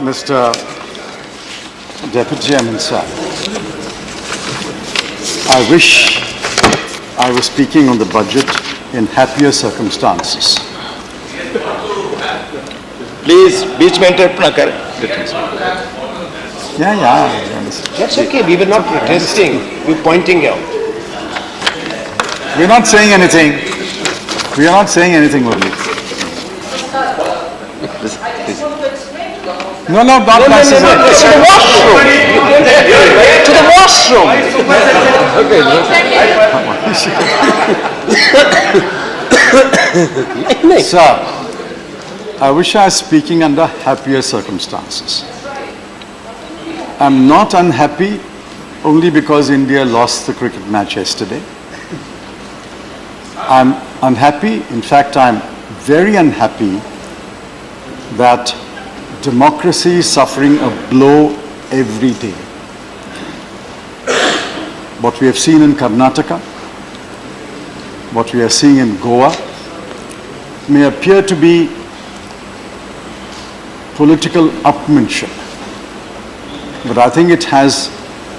Mr. Deputy Sir, I wish I was speaking on the budget in happier circumstances. Please, beach में interrupt ना करें. Yeah, I understand. That's okay. We were not protesting. We were pointing out. We're not saying anything. We are not saying anything, Murli. No, not passes. To the washroom. To the washroom. Sir, I wish I was speaking under happier circumstances. I'm not unhappy only because India lost the cricket match yesterday. I'm unhappy, in fact, I'm very unhappy that democracy is suffering a blow every day. What we have seen in Karnataka, what we are seeing in Goa, may appear to be political upmanship, but I think it has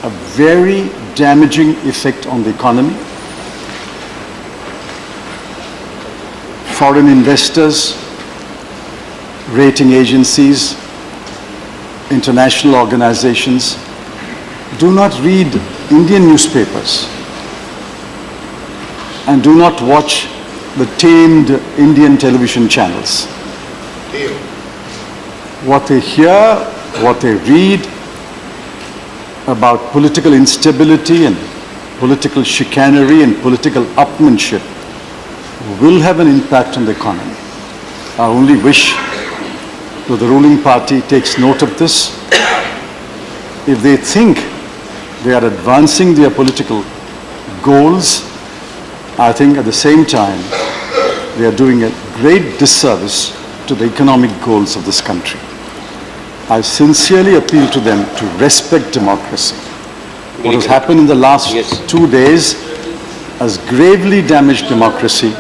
a very damaging effect on the economy. Foreign investors, rating agencies, international organizations do not read Indian newspapers and do not watch the tamed Indian television channels. What they hear, what they read about political instability and political chicanery and political upmanship will have an impact on the economy. I only wish that the ruling party takes note of this. If they think they are advancing their political goals, I think at the same time they are doing a great disservice to the economic goals of this country. I sincerely appeal to them to respect democracy. What has happened in the last 2 days has gravely damaged democracy,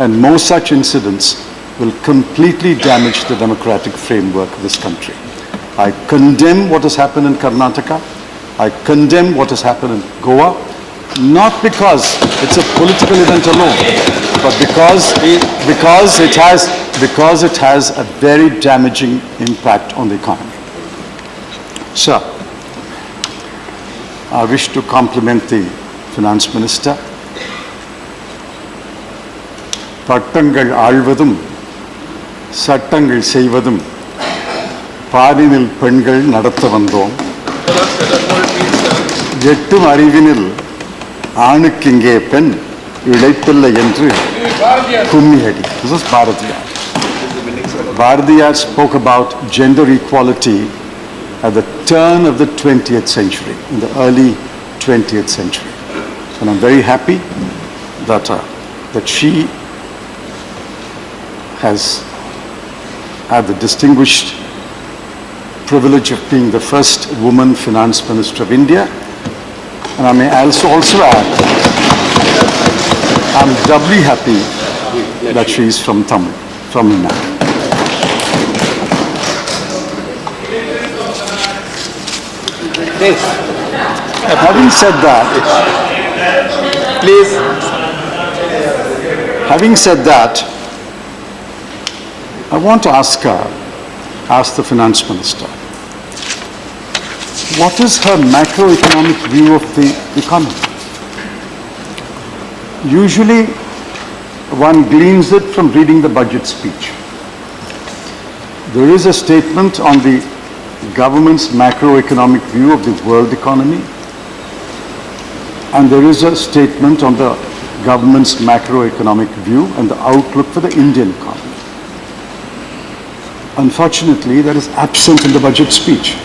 and more such incidents will completely damage the democratic framework of this country. I condemn what has happened in Karnataka. I condemn what has happened in Goa, not because it's a political event alone, but because it has a very damaging impact on the economy. Sir, I wish to compliment the Finance Minister. பட்டங்கள் ஆழ்வதும் சட்டங்கள் செய்வதும் பாரினில் பெண்கள் நடத்த வந்தோம் எட்டும் அறிவினில் ஆணுக்கிங்கே பெண் இழைப்பில்லை என்று கும்மியடி. This is Bharatiyar. Bharatiyar spoke about gender equality at the turn of the 20th century, in the early 20th century. And I'm very happy that she has had the distinguished privilege of being the first woman finance minister of India. And I may also add, I'm doubly happy that she is from Tamil, from Nadu. Having said that, Please. having said that, I want to ask the Finance Minister, what is her macroeconomic view of the economy? Usually, one gleans it from reading the budget speech. There is a statement on the government's macroeconomic view of the world economy, and there is a statement on the government's macroeconomic view and the outlook for the Indian economy. Unfortunately, that is absent in the budget speech.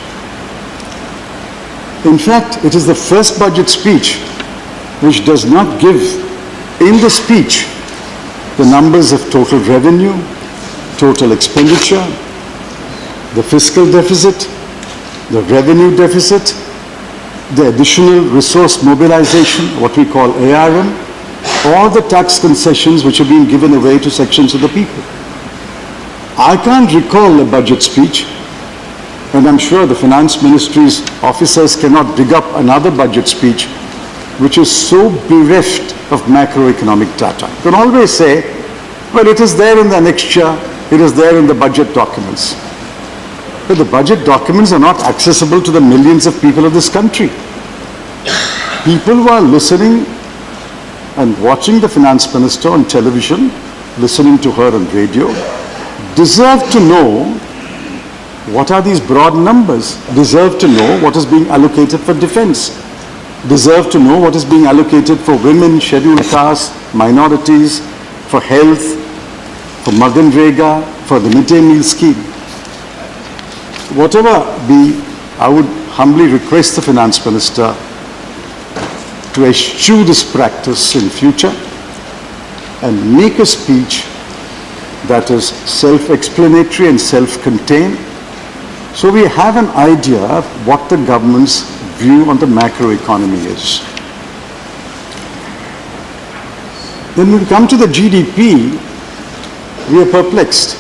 In fact, it is the first budget speech which does not give in the speech the numbers of total revenue, total expenditure, the fiscal deficit, the revenue deficit, the additional resource mobilization, what we call ARM, or the tax concessions which are being given away to sections of the people. I can't recall a budget speech And I'm sure the finance ministry's officers cannot dig up another budget speech which is so bereft of macroeconomic data. You can always say, well, it is there in the annexure, it is there in the budget documents. But the budget documents are not accessible to the millions of people of this country. People who are listening and watching the finance minister on television, listening to her on radio, deserve to know what are these broad numbers, deserve to know what is being allocated for defense, deserve to know what is being allocated for women, scheduled castes, minorities, for health, for Maganrega, for the midday meal scheme. Whatever be, I would humbly request the finance minister to eschew this practice in future and make a speech that is self-explanatory and self-contained, so we have an idea of what the government's view on the macroeconomy is. When we come to the GDP, we are perplexed.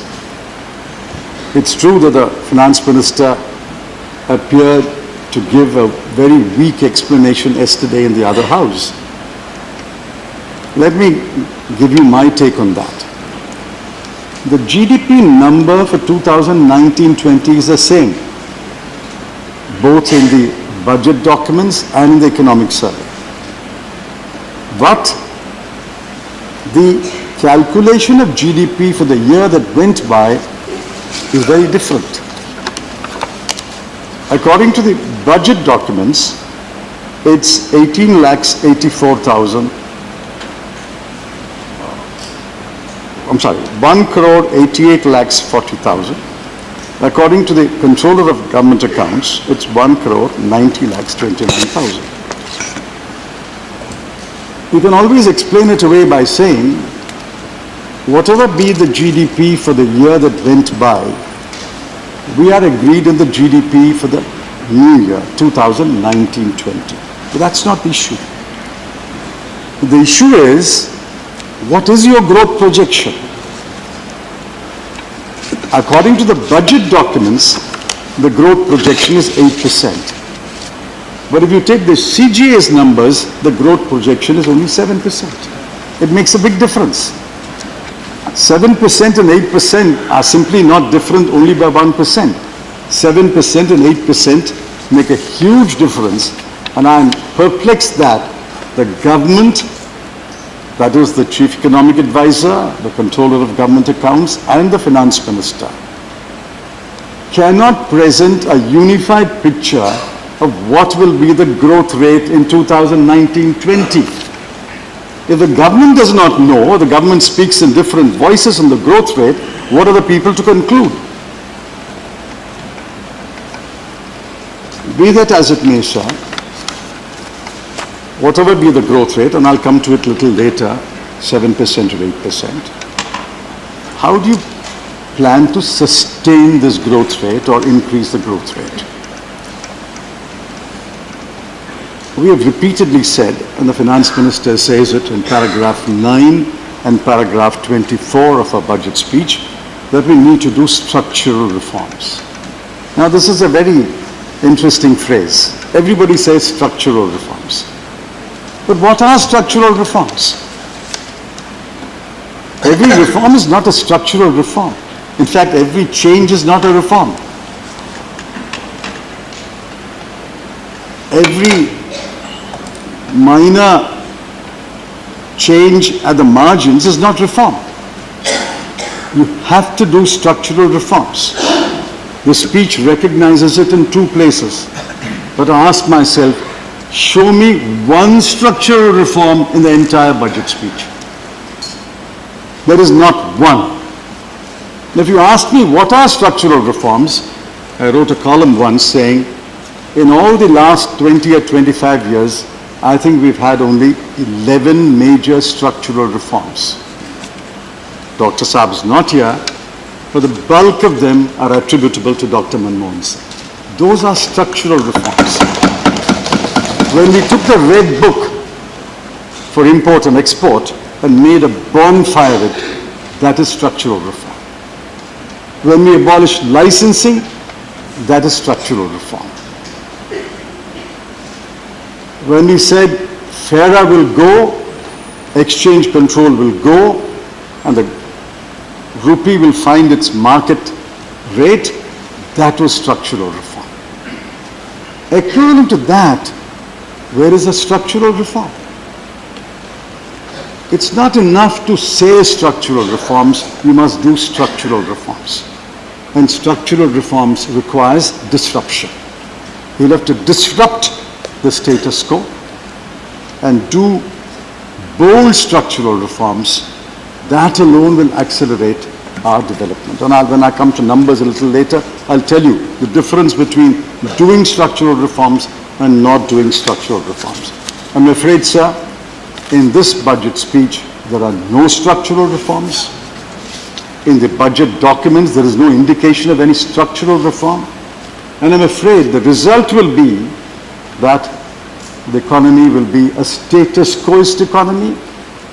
It's true that the finance minister appeared to give a very weak explanation yesterday in the other house. Let me give you my take on that. The GDP number for 2019-20 is the same, both in the budget documents and in the economic survey. But the calculation of GDP for the year that went by is very different. According to the budget documents, it's 1 crore 88 lakhs 40,000. According to the Controller of Government Accounts, it's 1 crore 90 lakhs 29,000. You can always explain it away by saying, whatever be the GDP for the year that went by, we are agreed in the GDP for the new year, 2019-20. But that's not the issue. The issue is, what is your growth projection? According to the budget documents, the growth projection is 8%. But if you take the CGA's numbers, the growth projection is only 7%. It makes a big difference. 7% and 8% are simply not different only by 1%. 7% and 8% make a huge difference, and I'm perplexed that the government, that is the Chief Economic Advisor, the Controller of Government Accounts, and the Finance Minister, cannot present a unified picture of what will be the growth rate in 2019-20. If the government does not know, or the government speaks in different voices on the growth rate, what are the people to conclude? Be that as it may, sir, whatever be the growth rate, and I'll come to it a little later, 7% or 8%, how do you plan to sustain this growth rate or increase the growth rate? We have repeatedly said, and the Finance Minister says it in paragraph 9 and paragraph 24 of our budget speech, that we need to do structural reforms. Now, this is a very interesting phrase. Everybody says structural reforms. But what are structural reforms? Every reform is not a structural reform. In fact, every change is not a reform. Every minor change at the margins is not reform. You have to do structural reforms. The speech recognizes it in two places. But I ask myself, show me one structural reform in the entire budget speech. There is not one. If you ask me what are structural reforms, I wrote a column once saying, in all the last 20 or 25 years, I think we've had only 11 major structural reforms. Dr. Saab is not here, but the bulk of them are attributable to Dr. Manmohan Singh. Those are structural reforms. When we took the Red Book for import and export and made a bonfire of it, that is structural reform. When we abolished licensing, That is structural reform. When we said FARA will go, exchange control will go, and the rupee will find its market rate, that was structural reform. Equivalent to that, where is the structural reform? It's not enough to say structural reforms, you must do structural reforms. And structural reforms requires disruption. You'll have to disrupt the status quo and do bold structural reforms. That alone will accelerate our development. And when I come to numbers a little later, I'll tell you the difference between doing structural reforms and not doing structural reforms. I'm afraid, sir, in this budget speech, there are no structural reforms. In the budget documents, there is no indication of any structural reform. And I'm afraid the result will be that the economy will be a status quoist economy,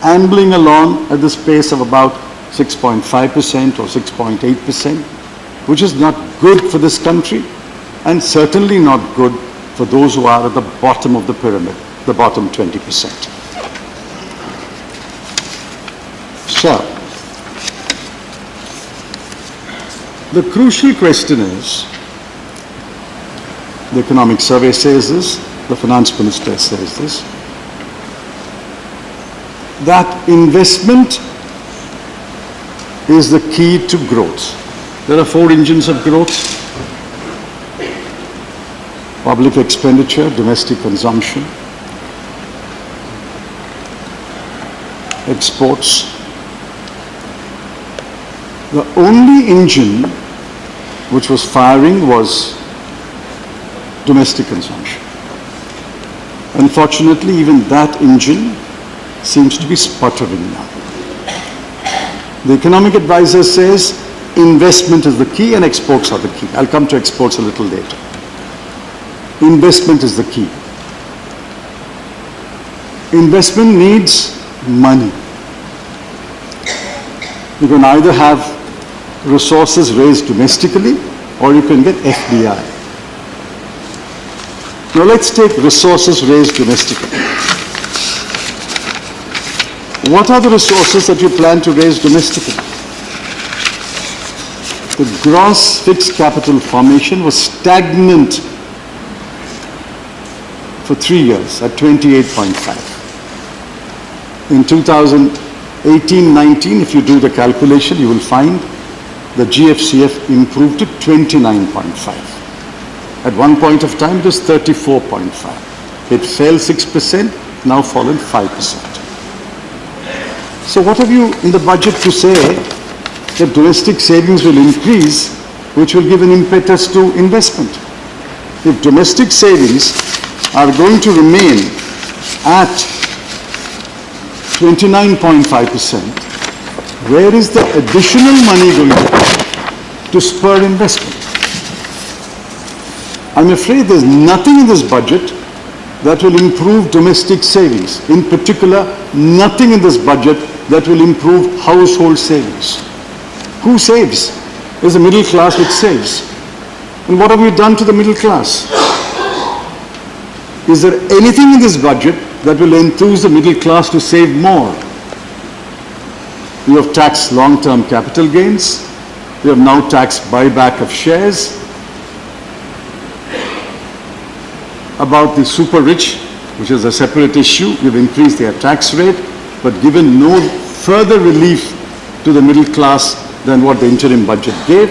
ambling along at this pace of about 6.5% or 6.8%, which is not good for this country and certainly not good for those who are at the bottom of the pyramid, the bottom 20%. So, the crucial question is, the economic survey says this, the finance minister says this, that investment is the key to growth. There are 4 engines of growth: public expenditure, domestic consumption, exports. The only engine which was firing was domestic consumption. Unfortunately, even that engine seems to be sputtering now. The economic advisor says investment is the key and exports are the key. I'll come to exports a little later. Investment is the key. Investment needs money. You can either have resources raised domestically or you can get FDI. Now let's take resources raised domestically. What are the resources that you plan to raise domestically? The gross fixed capital formation was stagnant for 3 years at 28.5. In 2018-19, if you do the calculation, you will find the GFCF improved to 29.5. At one point of time, it was 34.5. It fell 6%, now fallen 5%. So what have you in the budget to say that domestic savings will increase, which will give an impetus to investment? If domestic savings are going to remain at 29.5%, where is the additional money going to come to spur investment? I'm afraid there's nothing in this budget that will improve domestic savings. In particular, nothing in this budget that will improve household savings. Who saves? There's a middle class which saves. And what have you done to the middle class? Is there anything in this budget that will enthuse the middle class to save more? You have taxed long-term capital gains. You have now taxed buyback of shares. About the super rich, which is a separate issue, you've increased their tax rate, but given no further relief to the middle class than what the interim budget gave.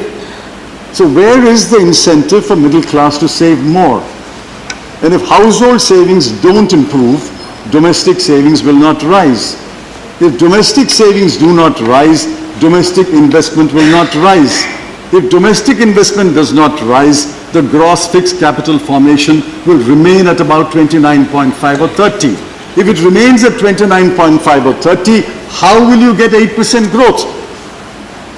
So where is the incentive for middle class to save more? And if household savings don't improve, domestic savings will not rise. If domestic savings do not rise, domestic investment will not rise. If domestic investment does not rise, the gross fixed capital formation will remain at about 29.5 or 30. If it remains at 29.5 or 30, how will you get 8% growth?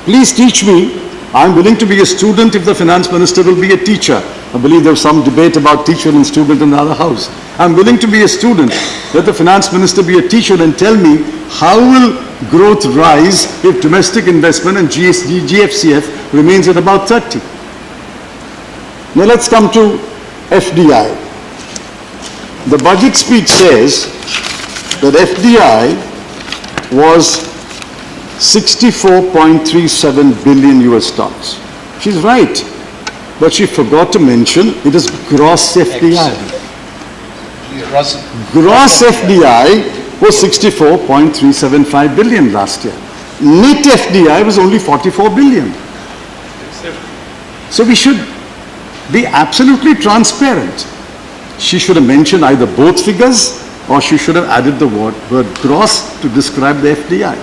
Please teach me. I'm willing to be a student if the finance minister will be a teacher. I believe there was some debate about teacher and student in the other house. I'm willing to be a student. Let the finance minister be a teacher and tell me how will growth rise if domestic investment and GFCF remains at about 30. Now let's come to FDI. The budget speech says that FDI was 64.37 billion US dollars. She's right, but she forgot to mention it is gross FDI. Gross FDI was 64.375 billion last year. Net FDI was only 44 billion. So we should be absolutely transparent. She should have mentioned either both figures or she should have added the word gross to describe the FDI.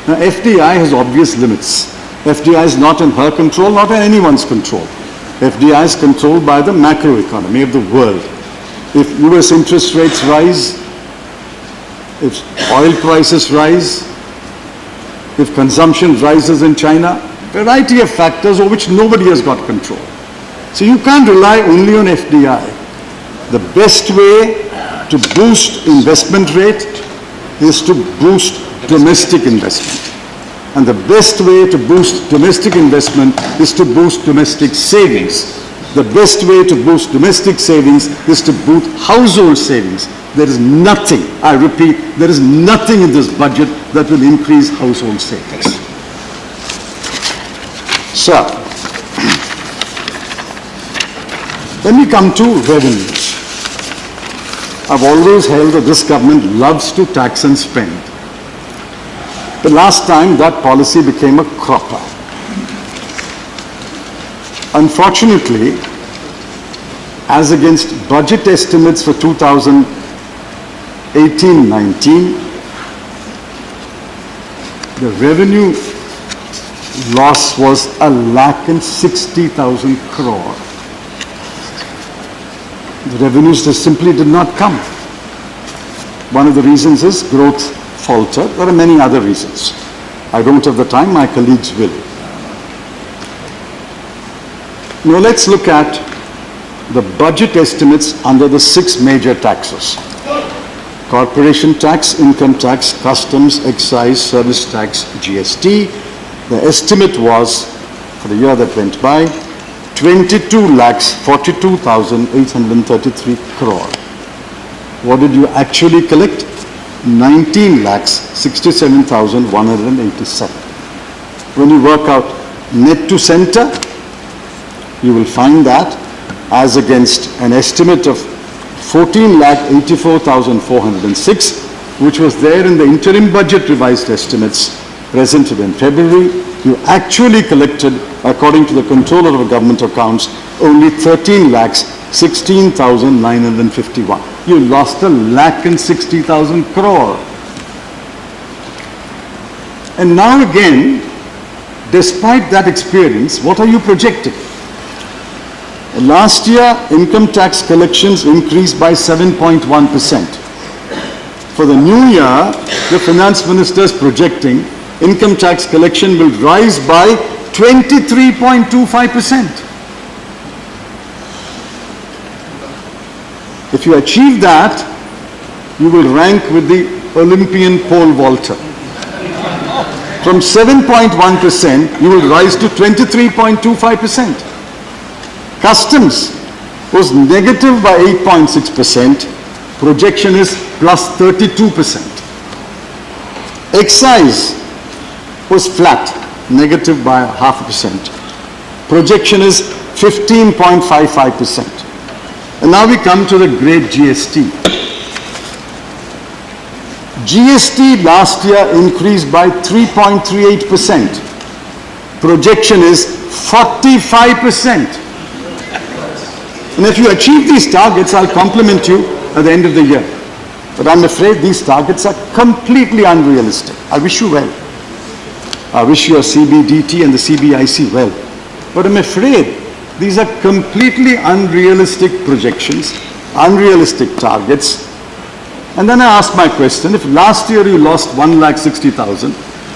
Now, FDI has obvious limits. FDI is not in her control, not in anyone's control. FDI is controlled by the macroeconomy of the world. If US interest rates rise, if oil prices rise, if consumption rises in China, a variety of factors over which nobody has got control. So you can't rely only on FDI. The best way to boost investment rate is to boost domestic investment. And the best way to boost domestic investment is to boost domestic savings. The best way to boost domestic savings is to boost household savings. There is nothing, I repeat, there is nothing in this budget that will increase household savings. So, when we come to revenues, I've always held that this government loves to tax and spend. The last time that policy became a cropper. Unfortunately, as against budget estimates for 2018-19, the revenue loss was 1,60,000 crore. The revenues just simply did not come. One of the reasons is growth faltered. There are many other reasons. I don't have the time, my colleagues will. Now let's look at the budget estimates under the 6 major taxes. Corporation tax, income tax, customs, excise, service tax, GST. The estimate was, for the year that went by, 22,42,833 crore. What did you actually collect? 19,67,187. When you work out net to center, you will find that as against an estimate of 14,84,406, which was there in the interim budget revised estimates presented in February, you actually collected, according to the Controller of Government Accounts, only 13,16,951. You lost 1,60,000 crore. And now again, despite that experience, what are you projecting? Last year, income tax collections increased by 7.1%. For the new year, the Finance Minister is projecting income tax collection will rise by 23.25%. If you achieve that, you will rank with the Olympian pole vaulter. From 7.1%, you will rise to 23.25%. Customs was negative by 8.6%. Projection is plus 32%. Excise was flat, negative by 0.5%. Projection is 15.55%. And now we come to the great GST. GST last year increased by 3.38%. Projection is 45%. And if you achieve these targets, I'll compliment you at the end of the year. But I'm afraid these targets are completely unrealistic. I wish you well. I wish your CBDT and the CBIC well. But I'm afraid these are completely unrealistic projections, unrealistic targets. And then I ask my question, if last year you lost 1,60,000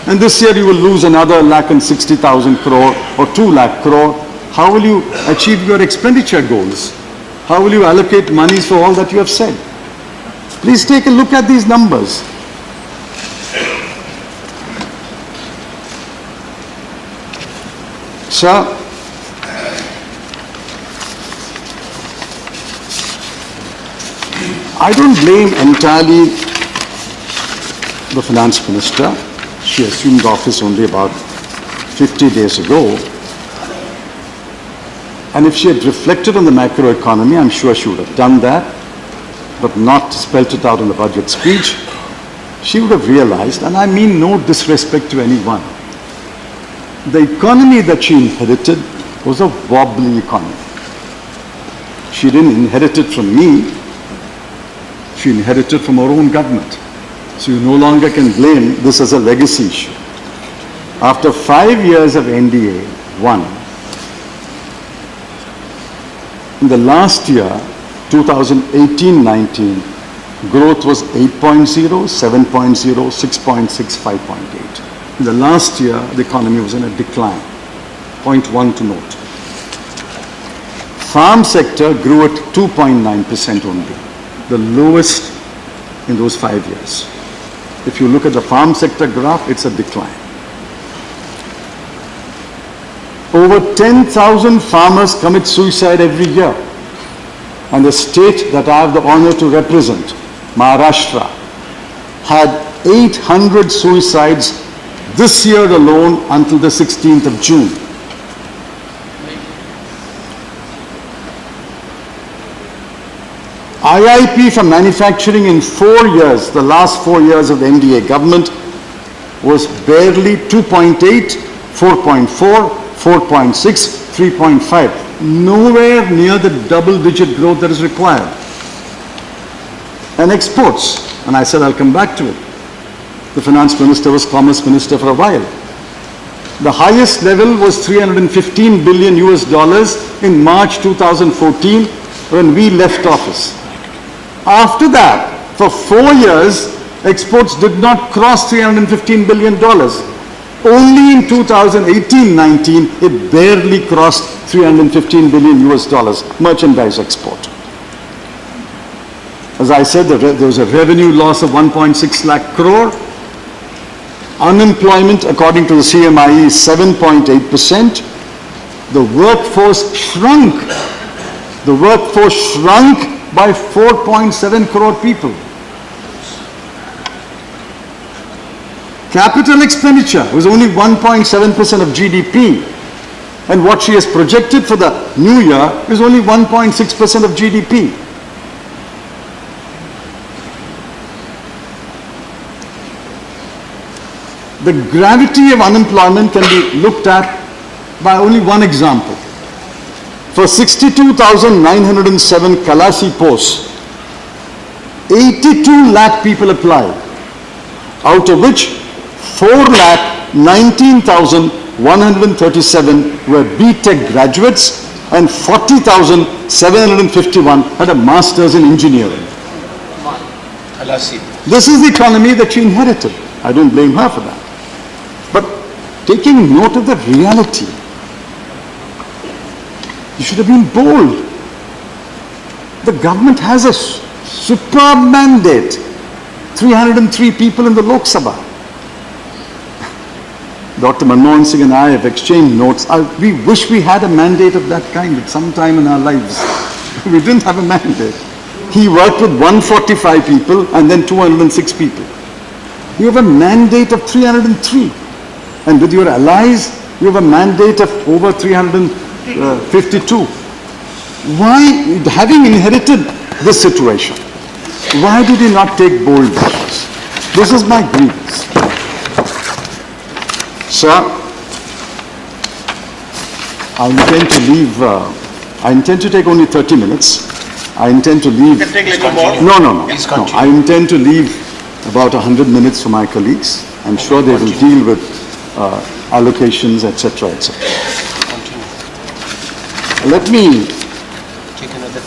and this year you will lose another 1,60,000 crore or 2 lakh crore, how will you achieve your expenditure goals? How will you allocate monies for all that you have said? Please take a look at these numbers. So, I don't blame entirely the finance minister. She assumed office only about 50 days ago. And if she had reflected on the macroeconomy, I'm sure she would have done that, but not spelt it out in the budget speech. She would have realized, and I mean no disrespect to anyone, the economy that she inherited was a wobbly economy. She didn't inherit it from me, she inherited from her own government. So you no longer can blame this as a legacy issue. After 5 years of NDA, in the last year, 2018-19, growth was 8.0, 7.0, 6.6, 5.8. In the last year, the economy was in a decline. Point one to note. Farm sector grew at 2.9% only, the lowest in those 5 years. If you look at the farm sector graph, it's a decline. Over 10,000 farmers commit suicide every year. And the state that I have the honor to represent, Maharashtra, had 800 suicides this year alone until the 16th of June. IIP for manufacturing in 4 years, the last 4 years of the NDA government, was barely 2.8, 4.4, 4.6, 3.5. Nowhere near the double-digit growth that is required. And exports, and I said I'll come back to it. The finance minister was commerce minister for a while. The highest level was $315 billion in March 2014 when we left office. After that, for 4 years, exports did not cross $315 billion. Only in 2018-19, it barely crossed $315 billion merchandise export. As I said, there was a revenue loss of 1.6 lakh crore. Unemployment, according to the CMIE, is 7.8%. The workforce shrunk. The workforce shrunk by 4.7 crore people. Capital expenditure was only 1.7% of GDP. And what she has projected for the new year is only 1.6% of GDP. The gravity of unemployment can be looked at by only one example. For 62,907 Kalasi posts, 82 lakh people applied, out of which 4,19,137 were B.Tech graduates and 40,751 had a master's in engineering. This is the economy that she inherited. I don't blame her for that. But taking note of the reality, you should have been bold. The government has a superb mandate. 303 people in the Lok Sabha. Dr. Manmohan Singh and I have exchanged notes. We wish we had a mandate of that kind at some time in our lives. We didn't have a mandate. He worked with 145 people and then 206 people. You have a mandate of 303. And with your allies, you have a mandate of over 352. Why, having inherited this situation, why did he not take bold measures? This is my grievance. Sir, I intend to leave, I intend to take only 30 minutes. I intend to leave. You can take a little more. No. I intend to leave about 100 minutes for my colleagues. I'm sure they will deal with allocations, etc., etc. Let me. Take another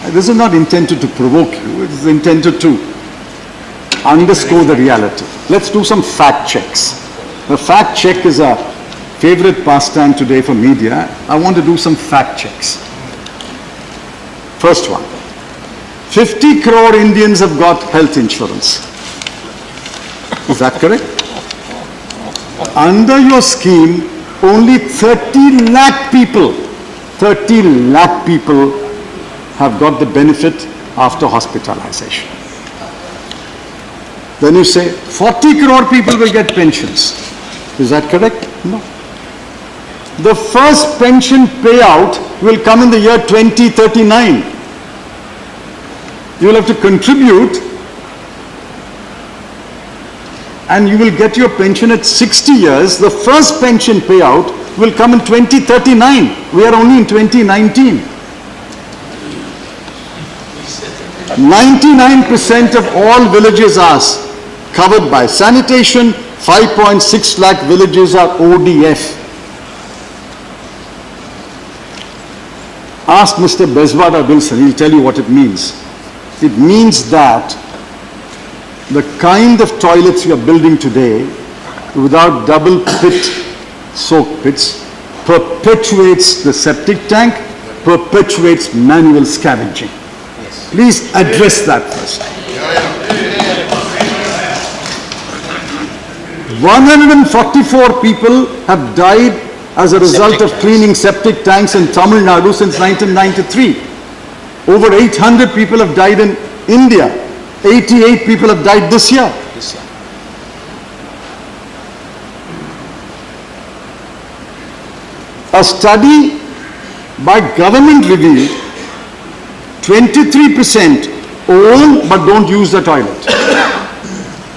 10. This is not intended to provoke you. It is intended to underscore the reality. Let's do some fact checks. The fact check is a favorite pastime today for media. I want to do some fact checks. First one. 50 crore Indians have got health insurance. Is that correct? Under your scheme, only 30 lakh people have got the benefit after hospitalization. Then you say 40 crore people will get pensions. Is that correct? No. The first pension payout will come in the year 2039. You will have to contribute and you will get your pension at 60 years. The first pension payout will come in 2039. We are only in 2019. 99% of all villages are covered by sanitation. 5.6 lakh villages are ODF. Ask Mr. Bezwada Wilson, he'll tell you what it means. It means that the kind of toilets we are building today, without double pit soak pits, perpetuates the septic tank, perpetuates manual scavenging. Yes. Please address that first. 144 people have died as a result of cleaning septic tanks in Tamil Nadu since 1993. Over 800 people have died in India. 88 people have died this year. A study by government revealed 23% own but don't use the toilet.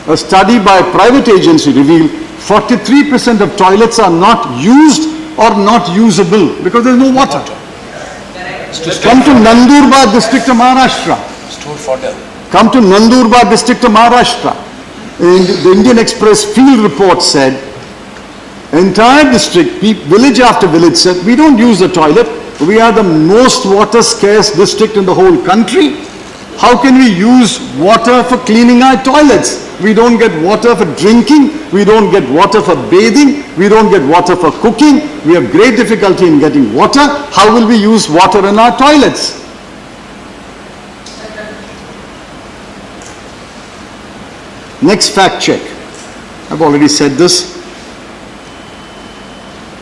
A study by a private agency revealed 43% of toilets are not used or not usable because there is no water. Come to Nandurbar district of Maharashtra. Come to Nandurbar district of Maharashtra. The Indian Express field report said, entire district, village after village said, we don't use the toilet. We are the most water scarce district in the whole country. How can we use water for cleaning our toilets? We don't get water for drinking. We don't get water for bathing. We don't get water for cooking. We have great difficulty in getting water. How will we use water in our toilets? Next fact check. I've already said this.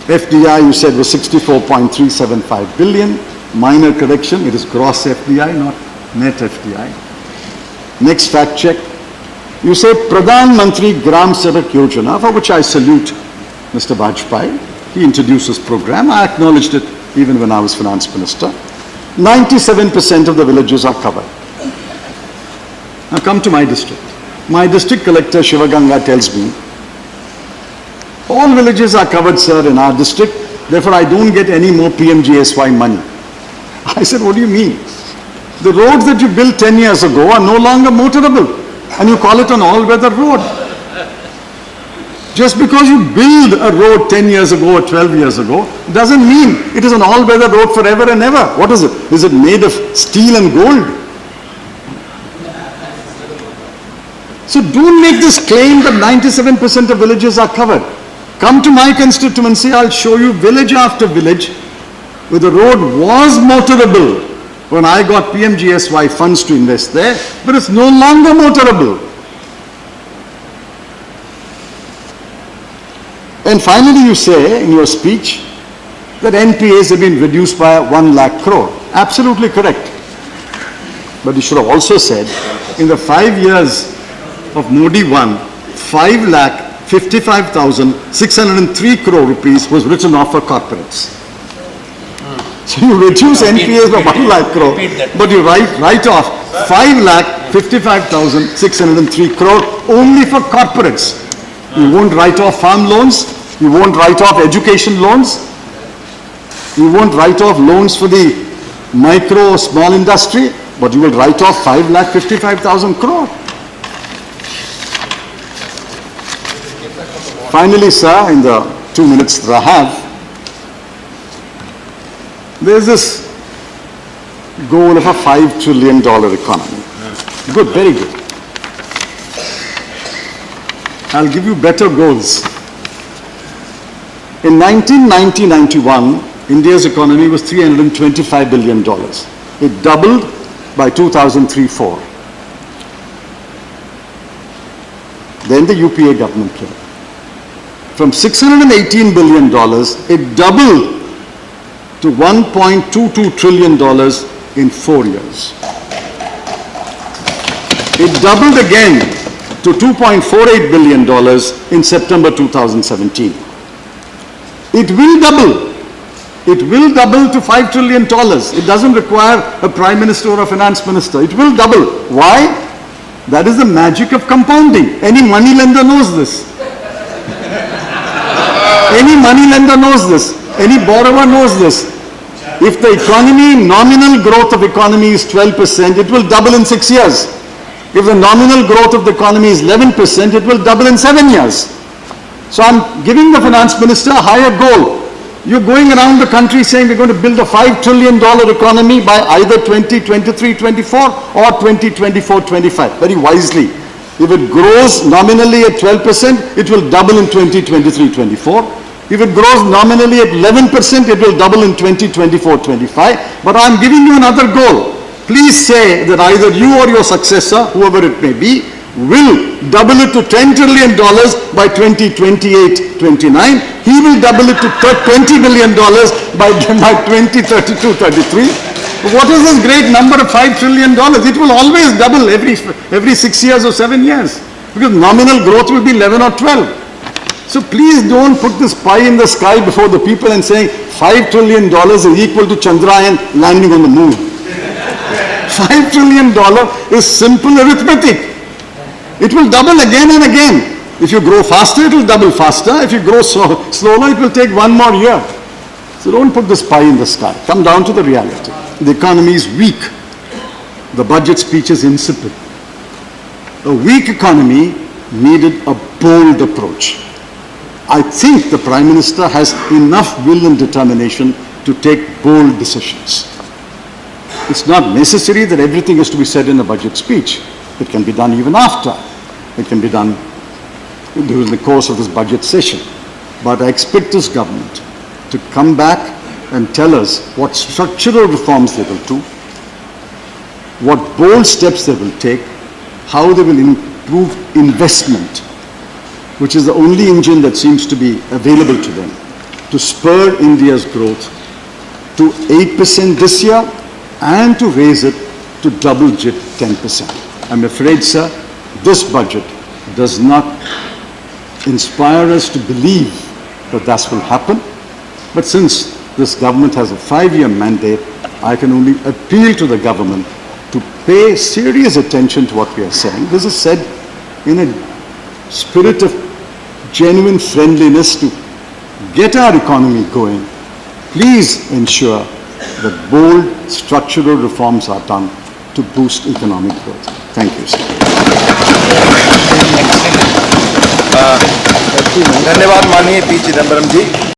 FDI you said was 64.375 billion. Minor correction, it is gross FDI, not net FDI. Next fact check. You say Pradhan Mantri Gram Sadak Yojana, for which I salute Mr. Vajpayee. He introduced this program. I acknowledged it even when I was finance minister. 97% of the villages are covered. Now come to my district. My district collector Shivaganga tells me, all villages are covered, sir, in our district. Therefore, I don't get any more PMGSY money. I said, what do you mean? The roads that you built 10 years ago are no longer motorable. And you call it an all-weather road. Just because you build a road 10 years ago or 12 years ago, doesn't mean it is an all-weather road forever and ever. What is it? Is it made of steel and gold? So don't make this claim that 97% of villages are covered. Come to my constituency, I'll show you village after village where the road was motorable when I got PMGSY funds to invest there, but it's no longer motorable. And finally you say in your speech that NPAs have been reduced by 1 lakh crore. Absolutely correct. But you should have also said in the 5 years of Modi 1, 5,55,603 crore rupees was written off for corporates. So you reduce NPAs by 1 lakh crore, but you write off 5,55,603 crore only for corporates. You won't write off farm loans, you won't write off education loans, you won't write off loans for the micro or small industry, but you will write off 5,55,000 crore. Finally, sir, in the 2 minutes that I have, there's this goal of a $5 trillion economy. Good, very good. I'll give you better goals. In 1990-91, India's economy was $325 billion. It doubled by 2003-04. Then the UPA government came. From $618 billion, it doubled to $1.22 trillion in 4 years. It doubled again to $2.48 billion in September 2017. It will double. It will double to $5 trillion. It doesn't require a prime minister or a finance minister. It will double. Why? That is the magic of compounding. Any money lender knows this. Any money lender knows this. Any borrower knows this. If the economy, nominal growth of economy is 12%, it will double in 6 years. If the nominal growth of the economy is 11%, it will double in 7 years. So I'm giving the finance minister a higher goal. You're going around the country saying we're going to build a $5 trillion economy by either 2023-24 or 2024-25. Very wisely. If it grows nominally at 12%, it will double in 2023-24. If it grows nominally at 11%, it will double in 2024-25. But I'm giving you another goal. Please say that either you or your successor, whoever it may be, will double it to $10 trillion by 2028-29. He will double it to $20 billion by 2032-33. What is this great number of $5 trillion? It will always double every 6 years or 7 years, because nominal growth will be 11 or 12. So please don't put this pie in the sky before the people and saying $5 trillion is equal to Chandrayaan landing on the moon. $5 trillion is simple arithmetic. It will double again and again. If you grow faster, it will double faster. If you grow slower, it will take 1 more year. So don't put this pie in the sky. Come down to the reality. The economy is weak. The budget speech is insipid. A weak economy needed a bold approach. I think the Prime Minister has enough will and determination to take bold decisions. It's not necessary that everything is to be said in a budget speech. It can be done even after. It can be done during the course of this budget session. But I expect this government to come back and tell us what structural reforms they will do, what bold steps they will take, how they will improve investment, which is the only engine that seems to be available to them, to spur India's growth to 8% this year and to raise it to double-digit 10%. I'm afraid, sir, this budget does not inspire us to believe that that will happen. But since this government has a 5-year mandate, I can only appeal to the government to pay serious attention to what we are saying. This is said in a spirit of genuine friendliness to get our economy going. Please ensure that bold structural reforms are done to boost economic growth. Thank you, sir. धन्यवाद माननीय P Chidambaram जी।